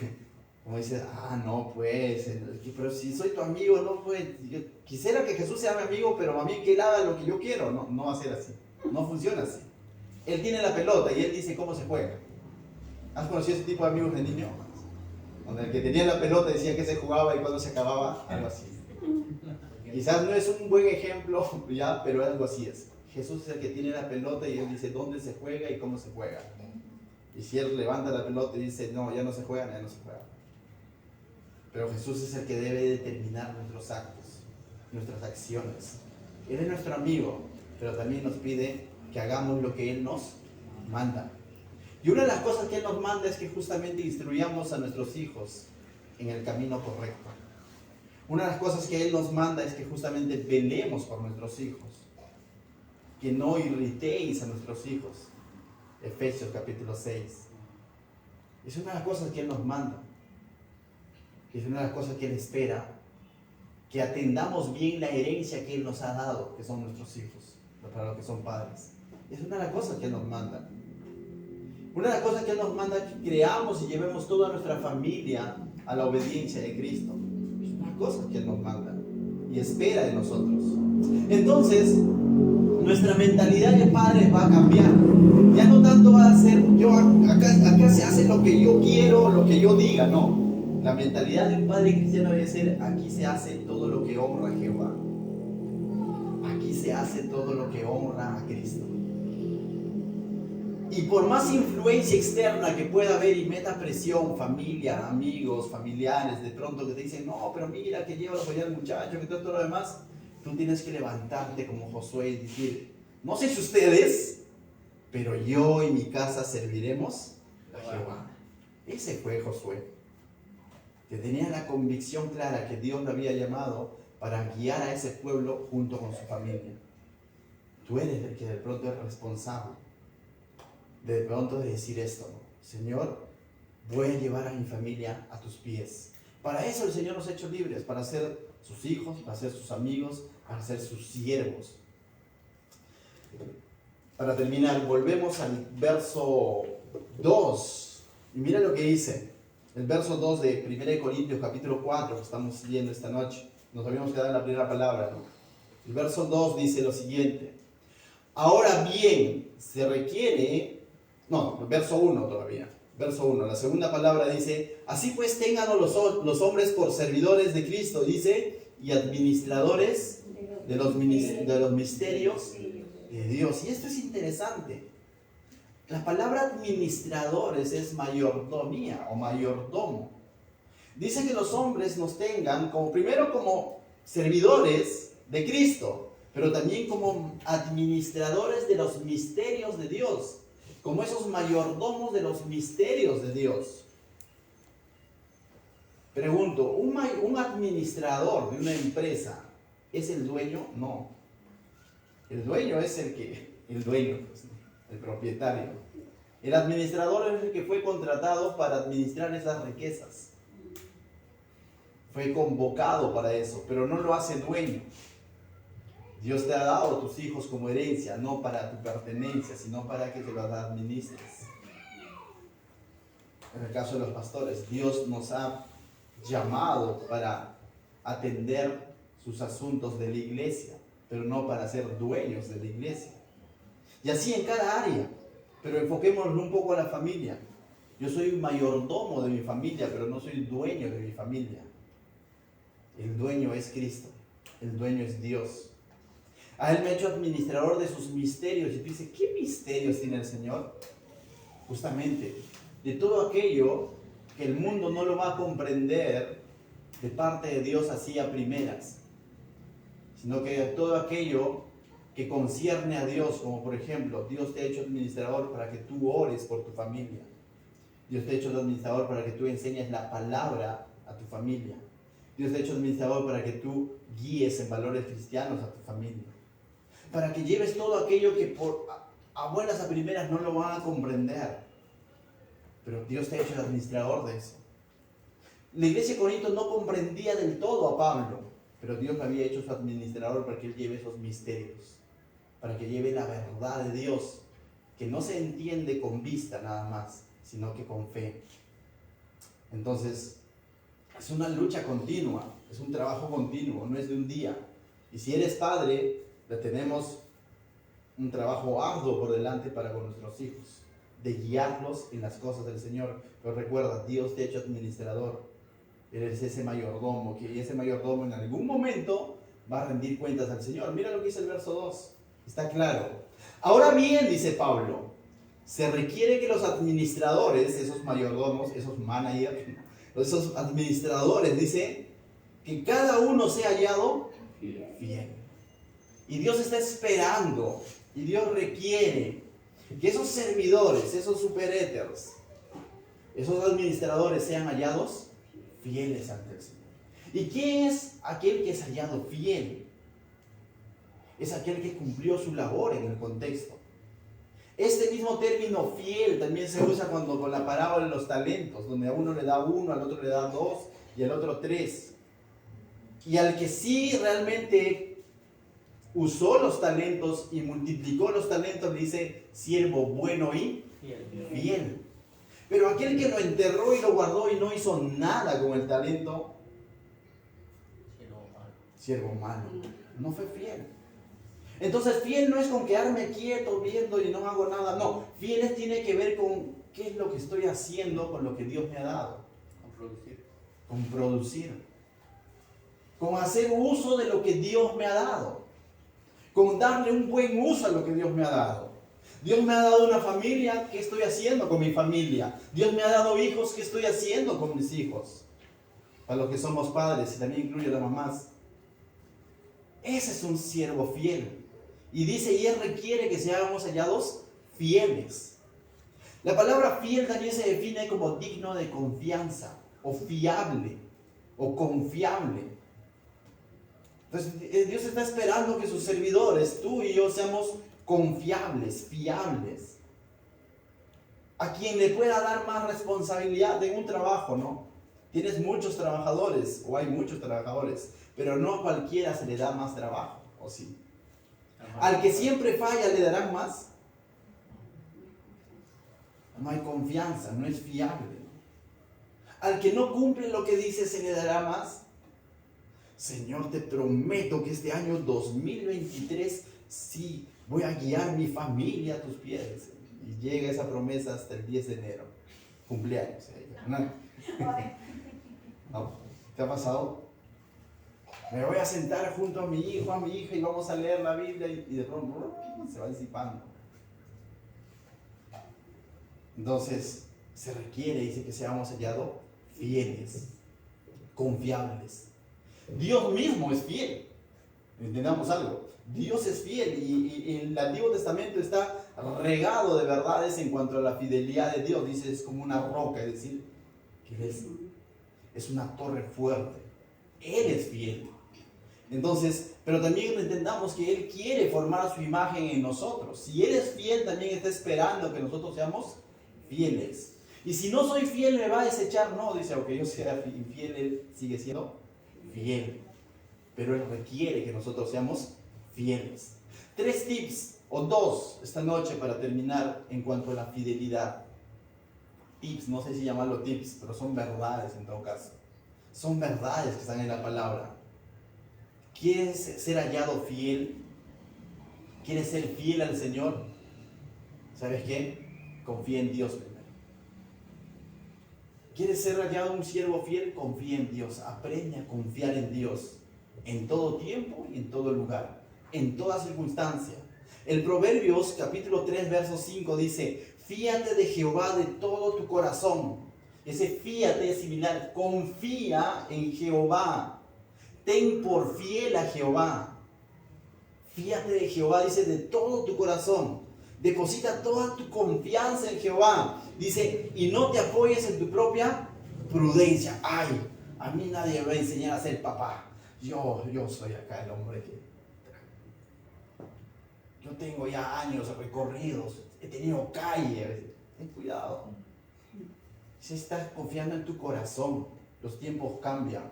como dice, no, pues, pero si soy tu amigo, no, pues, yo quisiera que Jesús sea mi amigo, pero a mí que Él haga lo que yo quiero. No, no va a ser así, no funciona así. Él tiene la pelota y Él dice cómo se juega. ¿Has conocido ese tipo de amigos de niño? Donde el que tenía la pelota decía que se jugaba y cuando se acababa, algo así. Quizás no es un buen ejemplo, ya, pero algo así es. Jesús es el que tiene la pelota y Él dice dónde se juega y cómo se juega. Y si Él levanta la pelota y dice, no, ya no se juega, ya no se juega. Pero Jesús es el que debe determinar nuestros actos, nuestras acciones. Él es nuestro amigo, pero también nos pide que hagamos lo que Él nos manda. Y una de las cosas que Él nos manda es que justamente instruyamos a nuestros hijos en el camino correcto. Una de las cosas que Él nos manda es que justamente velemos por nuestros hijos. Que no irritéis a nuestros hijos. Efesios capítulo 6. Es una de las cosas que Él nos manda. Es una de las cosas que Él espera. Que atendamos bien la herencia que Él nos ha dado, que son nuestros hijos, para los que son padres. Es una de las cosas que Él nos manda. Una de las cosas que Él nos manda es que creamos y llevemos toda nuestra familia a la obediencia de Cristo. Es una cosa que Él nos manda y espera de nosotros. Entonces, nuestra mentalidad de padres va a cambiar. Ya no tanto va a ser, acá se hace lo que yo quiero, lo que yo diga, no. La mentalidad de un padre cristiano debe ser: aquí se hace todo lo que honra a Jehová. Aquí se hace todo lo que honra a Cristo. Y por más influencia externa que pueda haber y meta presión, familia, amigos, familiares, de pronto que te dicen: no, pero mira que lleva a apoyar al muchacho, que todo lo demás, tú tienes que levantarte como Josué y decir: no sé si ustedes, pero yo y mi casa serviremos a Jehová. Ese fue Josué, que tenía la convicción clara que Dios lo había llamado para guiar a ese pueblo junto con su familia. Tú eres el que de pronto es responsable de pronto de decir esto: Señor, voy a llevar a mi familia a tus pies. Para eso el Señor nos ha hecho libres, para ser sus hijos, para ser sus amigos, para ser sus siervos. Para terminar, volvemos al verso 2. Y mira lo que dice. El verso 2 de 1 Corintios capítulo 4, que estamos leyendo esta noche. Nos habíamos quedado en la primera palabra, ¿no? El verso 2 dice lo siguiente: ahora bien, se requiere... No, verso 1 todavía. Verso 1, la segunda palabra dice: así pues ténganlo los hombres por servidores de Cristo, dice, y administradores de los misterios de Dios. Y esto es interesante. La palabra administradores es mayordomía o mayordomo. Dice que los hombres nos tengan primero como servidores de Cristo, pero también como administradores de los misterios de Dios, como esos mayordomos de los misterios de Dios. Pregunto, ¿un administrador de una empresa es el dueño? No. El dueño es el propietario. El administrador es el que fue contratado para administrar esas riquezas. Fue convocado para eso, pero no lo hace dueño. Dios te ha dado a tus hijos como herencia, no para tu pertenencia, sino para que te los administres. En el caso de los pastores, Dios nos ha llamado para atender sus asuntos de la iglesia, pero no para ser dueños de la iglesia. Y así en cada área, pero enfoquémonos un poco a la familia. Yo soy mayordomo de mi familia, pero no soy dueño de mi familia. El dueño es Cristo, el dueño es Dios. A Él me ha hecho administrador de sus misterios. Y tú dices: ¿qué misterios tiene el Señor? Justamente, de todo aquello que el mundo no lo va a comprender de parte de Dios así a primeras, sino que todo aquello que concierne a Dios, como por ejemplo, Dios te ha hecho administrador para que tú ores por tu familia. Dios te ha hecho administrador para que tú enseñes la palabra a tu familia. Dios te ha hecho administrador para que tú guíes en valores cristianos a tu familia. Para que lleves todo aquello que a buenas a primeras no lo van a comprender. Pero Dios te ha hecho administrador de eso. La iglesia de Corinto no comprendía del todo a Pablo, pero Dios lo había hecho su administrador para que él lleve esos misterios, para que lleve la verdad de Dios, que no se entiende con vista nada más, sino que con fe. Entonces, es una lucha continua, es un trabajo continuo, no es de un día. Y si eres padre, tenemos un trabajo arduo por delante para con nuestros hijos, de guiarlos en las cosas del Señor. Pero recuerda, Dios te ha hecho administrador. Eres ese mayordomo, que ese mayordomo en algún momento va a rendir cuentas al Señor. Mira lo que dice el verso 2. Está claro. Ahora bien, dice Pablo, se requiere que los administradores, esos mayordomos, esos managers, esos administradores, dice, que cada uno sea hallado fiel. Y Dios está esperando, y Dios requiere que esos servidores, esos superéteros, esos administradores sean hallados fieles ante el Señor. ¿Y quién es aquel que es hallado fiel? Es aquel que cumplió su labor en el contexto. Este mismo término fiel también se usa con la parábola de los talentos, donde a uno le da 1, al otro le da 2 y al otro 3. Y al que sí realmente usó los talentos y multiplicó los talentos, dice: siervo bueno y fiel. Pero aquel que lo enterró y lo guardó y no hizo nada con el talento, siervo malo, no fue fiel. Entonces, fiel no es con quedarme quieto viendo y no hago nada. No, fieles tiene que ver con qué es lo que estoy haciendo con lo que Dios me ha dado. Con producir. con producir, con hacer uso de lo que Dios me ha dado, con darle un buen uso a lo que Dios me ha dado. Dios me ha dado una familia, ¿qué estoy haciendo con mi familia? Dios me ha dado hijos, ¿qué estoy haciendo con mis hijos? Para los que somos padres, y también incluye a las mamás. Ese es un siervo fiel. Y dice, y Él requiere que seamos hallados fieles. La palabra fiel también se define como digno de confianza, o fiable, o confiable. Entonces, Dios está esperando que sus servidores, tú y yo, seamos confiables, fiables. A quien le pueda dar más responsabilidad en un trabajo, ¿no? Tienes muchos trabajadores, o hay muchos trabajadores, pero no a cualquiera se le da más trabajo, ¿o sí? Al que siempre falla, ¿le darán más? No hay confianza, no es fiable. Al que no cumple lo que dice, ¿se le dará más? Señor, te prometo que este año 2023, sí, voy a guiar mi familia a tus pies. Y llega esa promesa hasta el 10 de enero. Cumpleaños. ¿No? ¿Te ha pasado? Me voy a sentar junto a mi hijo, a mi hija y vamos a leer la Biblia y de pronto se va disipando. Entonces, se requiere, dice, que seamos hallados fieles, confiables. Dios mismo es fiel. Entendamos algo. Dios es fiel y el Antiguo Testamento está regado de verdades en cuanto a la fidelidad de Dios. Dice, es como una roca, es decir, que es una torre fuerte. Él es fiel. Entonces, pero también entendamos que Él quiere formar su imagen en nosotros. Si Él es fiel, también está esperando que nosotros seamos fieles. Y si no soy fiel, me va a desechar. No, dice, aunque yo sea infiel, Él sigue siendo fiel. Pero Él requiere que nosotros seamos fieles. 3 tips, o 2, esta noche para terminar en cuanto a la fidelidad. Tips, no sé si llamarlo tips, pero son verdades en todo caso. Son verdades que están en la palabra. ¿Quieres ser hallado fiel? ¿Quieres ser fiel al Señor? ¿Sabes qué? Confía en Dios primero. ¿Quieres ser hallado un siervo fiel? Confía en Dios. Aprende a confiar en Dios en todo tiempo y en todo lugar, en toda circunstancia. El Proverbios capítulo 3 verso 5 dice, fíate de Jehová de todo tu corazón. Ese fíate es similar, confía en Jehová. Ten por fiel a Jehová. Fíate de Jehová, dice, de todo tu corazón. Deposita toda tu confianza en Jehová. Dice, y no te apoyes en tu propia prudencia. Ay, a mí nadie me va a enseñar a ser papá. Yo soy acá el hombre que... Yo tengo ya años recorridos. He tenido calle. Ten cuidado. Si estás confiando en tu corazón, los tiempos cambian.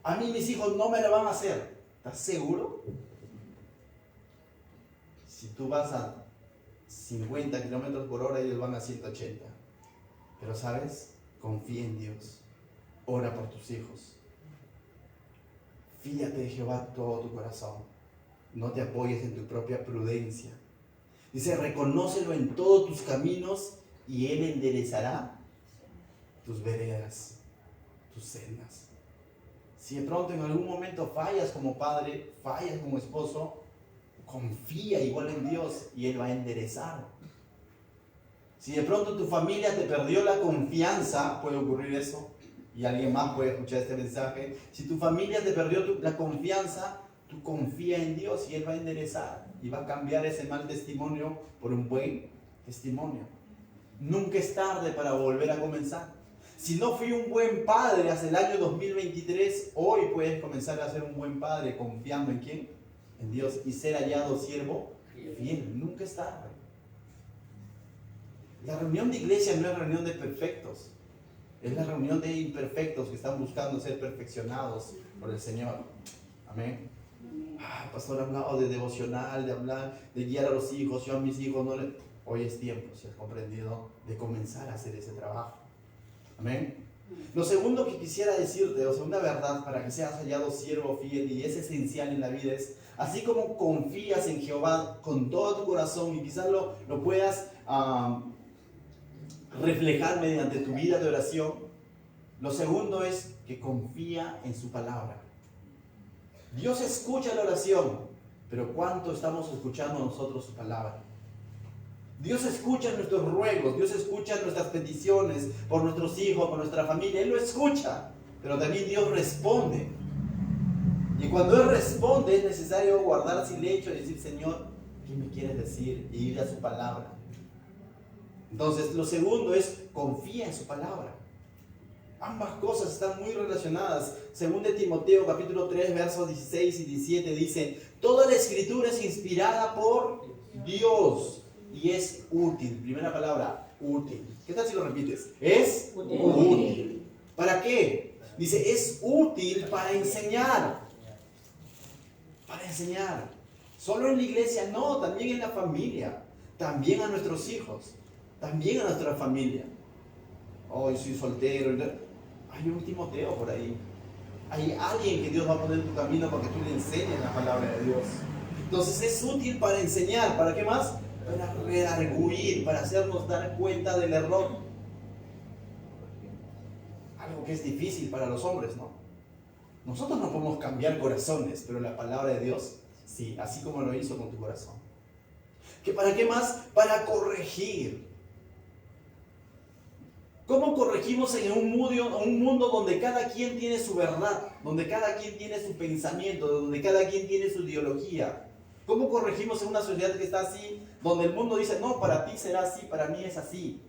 A mí mis hijos no me lo van a hacer. ¿Estás seguro? Si tú vas a 50 kilómetros por hora, ellos van a 180. Pero ¿sabes? Confía en Dios. Ora por tus hijos. Fíate de Jehová todo tu corazón. No te apoyes en tu propia prudencia. Dice, reconócelo en todos tus caminos y Él enderezará tus veredas, tus sendas. Si de pronto en algún momento fallas como padre, fallas como esposo, confía igual en Dios y Él va a enderezar. Si de pronto tu familia te perdió la confianza, puede ocurrir eso, y alguien más puede escuchar este mensaje. Si tu familia te perdió la confianza, tú confía en Dios y Él va a enderezar y va a cambiar ese mal testimonio por un buen testimonio. Nunca es tarde para volver a comenzar. Si no fui un buen padre hace el año 2023, hoy puedes comenzar a ser un buen padre confiando en ¿quién? En Dios, y ser hallado siervo fiel. Nunca es tarde. La reunión de iglesia no es reunión de perfectos, es la reunión de imperfectos que están buscando ser perfeccionados por el Señor. Amén. Pastor, ha hablado de devocional, de hablar, de guiar a los hijos. Yo a mis hijos no le... Hoy es tiempo, si has comprendido, de comenzar a hacer ese trabajo. Amén. Lo segundo que quisiera decirte, o sea, una verdad para que seas hallado siervo fiel y es esencial en la vida es, así como confías en Jehová con todo tu corazón y quizás lo puedas reflejar mediante tu vida de oración, Lo segundo es que confía en su palabra. Dios escucha la oración, pero ¿cuánto estamos escuchando nosotros su palabra? Dios escucha nuestros ruegos, Dios escucha nuestras peticiones por nuestros hijos, por nuestra familia. Él lo escucha, pero también Dios responde. Y cuando Él responde es necesario guardar silencio y decir, Señor, ¿qué me quieres decir? Y ir a su palabra. Entonces, lo segundo es confía en su palabra. Ambas cosas están muy relacionadas. Según de Timoteo, capítulo 3, versos 16 y 17, dice, toda la escritura es inspirada por Dios y es útil. Primera palabra, útil. ¿Qué tal si lo repites? Es útil. ¿Para qué? Dice, es útil para enseñar. Para enseñar. Solo en la iglesia, no, también en la familia. También a nuestros hijos. También a nuestra familia. Oh, yo soy soltero. Hay un Timoteo por ahí. Hay alguien que Dios va a poner en tu camino para que tú le enseñes la palabra de Dios. Entonces es útil para enseñar. ¿Para qué más? Para redarguir, para hacernos dar cuenta del error. Algo que es difícil para los hombres, ¿no? Nosotros no podemos cambiar corazones, pero la palabra de Dios, sí, así como lo hizo con tu corazón. ¿Que para qué más? Para corregir. ¿Cómo corregimos en un mundo donde cada quien tiene su verdad, donde cada quien tiene su pensamiento, donde cada quien tiene su ideología? ¿Cómo corregimos en una sociedad que está así, donde el mundo dice, no, para ti será así, para mí es así?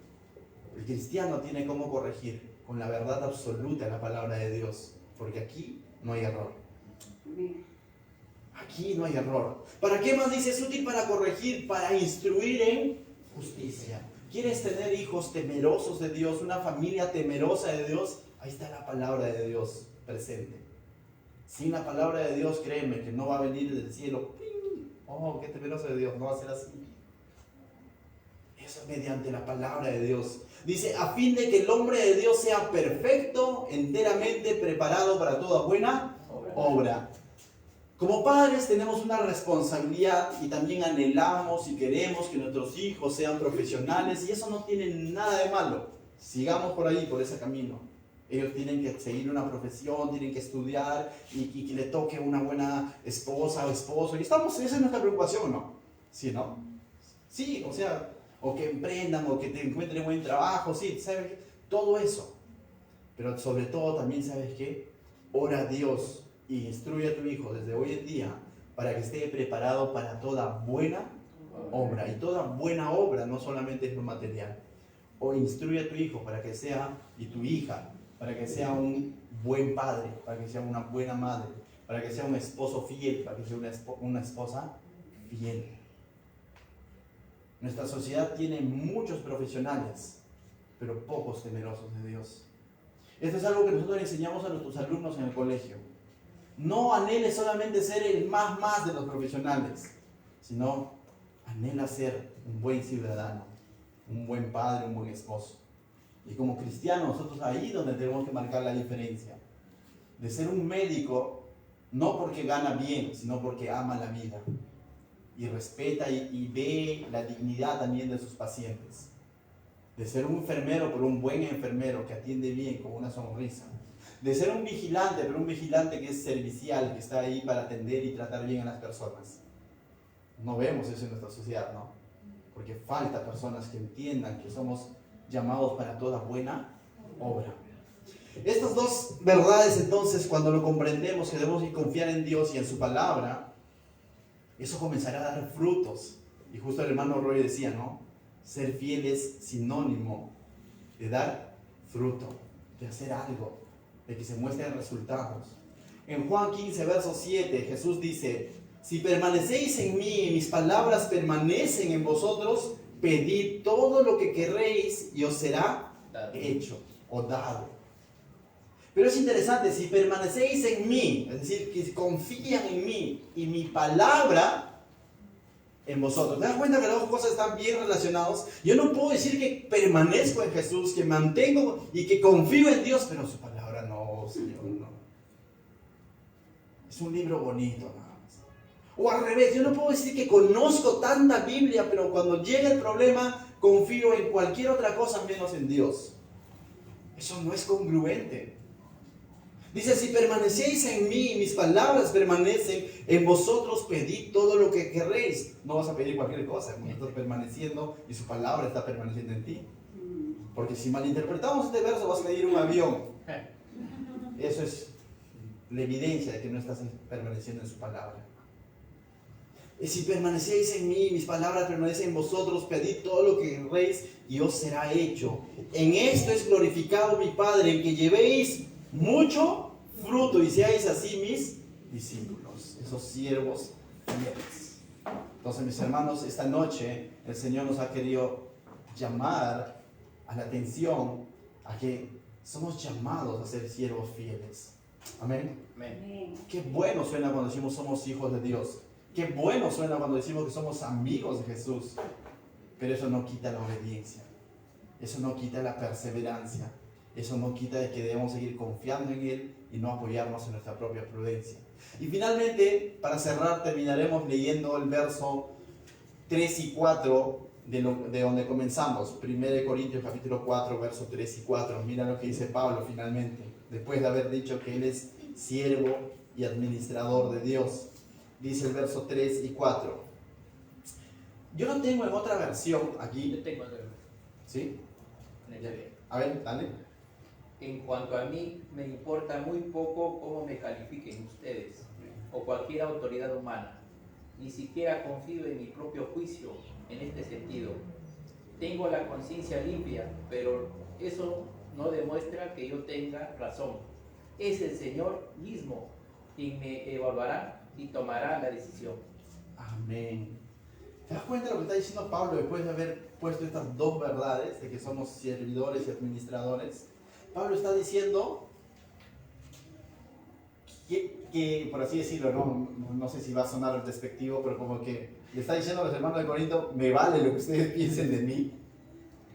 El cristiano tiene cómo corregir con la verdad absoluta de la palabra de Dios, porque aquí no hay error. Aquí no hay error. ¿Para qué más dice? Es útil para corregir, para instruir en justicia. ¿Quieres tener hijos temerosos de Dios, una familia temerosa de Dios? Ahí está la palabra de Dios presente. Sin la palabra de Dios, créeme que no va a venir del cielo. Oh, qué temeroso de Dios, no va a ser así. Eso es mediante la palabra de Dios. Dice, a fin de que el hombre de Dios sea perfecto, enteramente preparado para toda buena obra. Como padres tenemos una responsabilidad y también anhelamos y queremos que nuestros hijos sean profesionales y eso no tiene nada de malo. Sigamos por ahí, por ese camino. Ellos tienen que seguir una profesión, tienen que estudiar y que le toque una buena esposa o esposo. Y esa es nuestra preocupación, ¿no? ¿Sí, no? Sí, o sea, o que emprendan o que te encuentren buen trabajo, sí, ¿sabes? Todo eso. Pero sobre todo también, ¿sabes qué? Ora a Dios y instruye a tu hijo desde hoy en día para que esté preparado para toda buena obra. Y toda buena obra no solamente es lo material. O instruye a tu hijo para que sea, y tu hija, para que sea un buen padre, para que sea una buena madre, para que sea un esposo fiel, para que sea una esposa fiel. Nuestra sociedad tiene muchos profesionales, pero pocos temerosos de Dios. Esto es algo que nosotros enseñamos a nuestros alumnos en el colegio. No anhele solamente ser el más de los profesionales, sino anhela ser un buen ciudadano, un buen padre, un buen esposo. Y como cristianos, nosotros ahí donde tenemos que marcar la diferencia. De ser un médico, no porque gana bien, sino porque ama la vida. Y respeta y ve la dignidad también de sus pacientes. De ser un enfermero, pero un buen enfermero que atiende bien, con una sonrisa. De ser un vigilante, pero un vigilante que es servicial, que está ahí para atender y tratar bien a las personas. No vemos eso en nuestra sociedad, ¿no? Porque falta personas que entiendan que somos llamados para toda buena obra. Estas dos verdades, entonces, cuando lo comprendemos, que debemos confiar en Dios y en su palabra, eso comenzará a dar frutos. Y justo el hermano Roy decía, ¿no? Ser fiel es sinónimo de dar fruto, de hacer algo, de que se muestren resultados. En Juan 15, verso 7, Jesús dice, si permanecéis en mí y mis palabras permanecen en vosotros, pedid todo lo que querréis y os será hecho o dado. Pero es interesante, si permanecéis en mí, es decir, que confían en mí y mi palabra en vosotros. ¿Te das cuenta que las dos cosas están bien relacionadas? Yo no puedo decir que permanezco en Jesús, que mantengo y que confío en Dios, pero su palabra no, Señor, no. Es un libro bonito, nada más. O al revés, yo no puedo decir que conozco tanta Biblia, pero cuando llega el problema, confío en cualquier otra cosa menos en Dios. Eso no es congruente. Dice, si permanecéis en mí y mis palabras permanecen en vosotros, pedid todo lo que querréis. No vas a pedir cualquier cosa, como estás permaneciendo y su palabra está permaneciendo en ti. Porque si malinterpretamos este verso, vas a pedir un avión. Eso es la evidencia de que no estás permaneciendo en su palabra. Y si permanecéis en mí, mis palabras permanecen en vosotros, pedid todo lo que queréis y os será hecho. En esto es glorificado mi Padre, en que llevéis mucho fruto y seáis así mis discípulos, esos siervos fieles. Entonces, mis hermanos, esta noche el Señor nos ha querido llamar a la atención a que somos llamados a ser siervos fieles. Amén. Amén. Qué bueno suena cuando decimos somos hijos de Dios. Qué bueno suena cuando decimos que somos amigos de Jesús. Pero eso no quita la obediencia. Eso no quita la perseverancia. Eso no quita de que debemos seguir confiando en Él y no apoyarnos en nuestra propia prudencia. Y finalmente, para cerrar, terminaremos leyendo el verso 3 y 4 de donde comenzamos. 1 Corintios capítulo 4, versos 3 y 4. Mira lo que dice Pablo finalmente, después de haber dicho que él es siervo y administrador de Dios. Dice el verso 3 y 4. Yo no tengo en otra versión aquí. Yo tengo otra. ¿Sí? Ya. A ver, dale. En cuanto a mí, me importa muy poco cómo me califiquen ustedes o cualquier autoridad humana. Ni siquiera confío en mi propio juicio en este sentido. Tengo la conciencia limpia, pero eso no demuestra que yo tenga razón. Es el Señor mismo quien me evaluará y tomará la decisión. Amén. ¿Te das cuenta de lo que está diciendo Pablo después de haber puesto estas dos verdades de que somos servidores y administradores? Pablo está diciendo que por así decirlo, no sé si va a sonar despectivo, pero como que le está diciendo a los hermanos de Corinto, me vale lo que ustedes piensen de mí,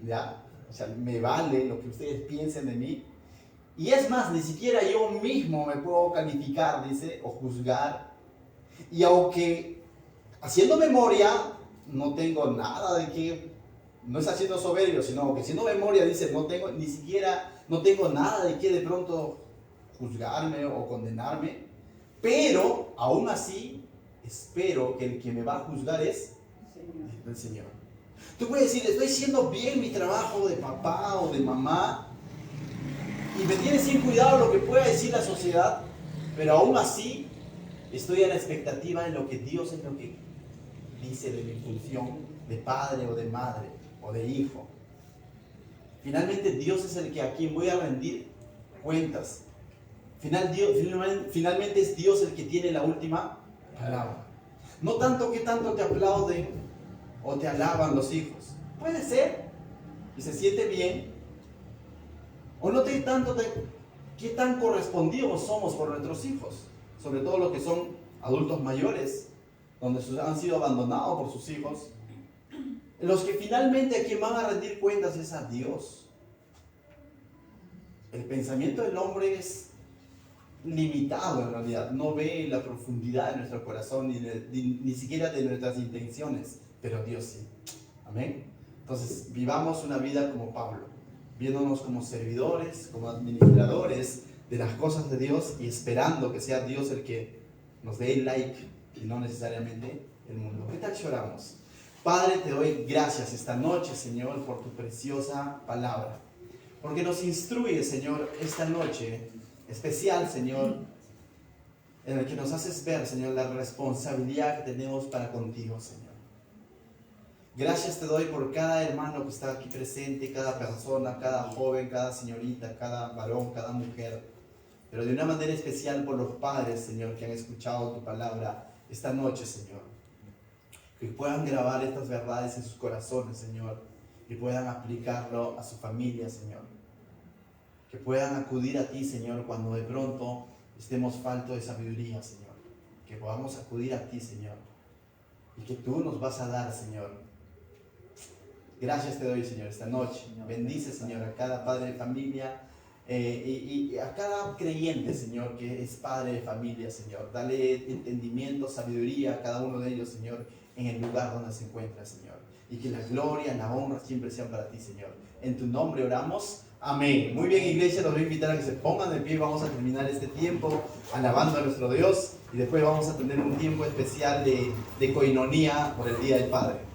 ¿ya? O sea, me vale lo que ustedes piensen de mí. Y es más, ni siquiera yo mismo me puedo calificar, dice, o juzgar. Y aunque haciendo memoria, no tengo nada de que, no es haciendo soberbio, sino que haciendo memoria, dice, no tengo nada de que de pronto juzgarme o condenarme, pero aún así espero que el que me va a juzgar es el Señor. Tú puedes decir, estoy haciendo bien mi trabajo de papá o de mamá y me tiene sin cuidado lo que pueda decir la sociedad, pero aún así estoy a la expectativa de lo que Dios es lo que dice de mi función de padre o de madre o de hijo. Finalmente Dios es el que a quien voy a rendir cuentas. Finalmente es Dios el que tiene la última palabra. No tanto que tanto te aplauden o te alaban los hijos. Puede ser y se siente bien. O no te tanto qué tan correspondidos somos por nuestros hijos. Sobre todo los que son adultos mayores, donde han sido abandonados por sus hijos. Los que finalmente a quien van a rendir cuentas es a Dios. El pensamiento del hombre es limitado en realidad, no ve la profundidad de nuestro corazón ni siquiera de nuestras intenciones, pero Dios sí. Amén. Entonces vivamos una vida como Pablo, viéndonos como servidores, como administradores de las cosas de Dios y esperando que sea Dios el que nos dé el like y no necesariamente el mundo. ¿Qué tal si oramos? Padre, te doy gracias esta noche, Señor, por tu preciosa palabra, porque nos instruye, Señor, esta noche especial, Señor, en el que nos haces ver, Señor, la responsabilidad que tenemos para contigo, Señor. Gracias te doy por cada hermano que está aquí presente, cada persona, cada joven, cada señorita, cada varón, cada mujer, pero de una manera especial por los padres, Señor, que han escuchado tu palabra esta noche, Señor. Que puedan grabar estas verdades en sus corazones, Señor, y puedan aplicarlo a su familia, Señor. Que puedan acudir a ti, Señor, cuando de pronto estemos faltos de sabiduría, Señor. Que podamos acudir a ti, Señor. Y que tú nos vas a dar, Señor. Gracias te doy, Señor, esta noche. Bendice, Señor, a cada padre de familia y a cada creyente, Señor, que es padre de familia, Señor. Dale entendimiento, sabiduría a cada uno de ellos, Señor, en el lugar donde se encuentra, Señor. y que la gloria, la honra siempre sean para ti, Señor. En tu nombre oramos. Amén. Muy bien, iglesia, los voy a invitar a que se pongan de pie. Vamos a terminar este tiempo alabando a nuestro Dios y después vamos a tener un tiempo especial de coinonía por el Día del Padre.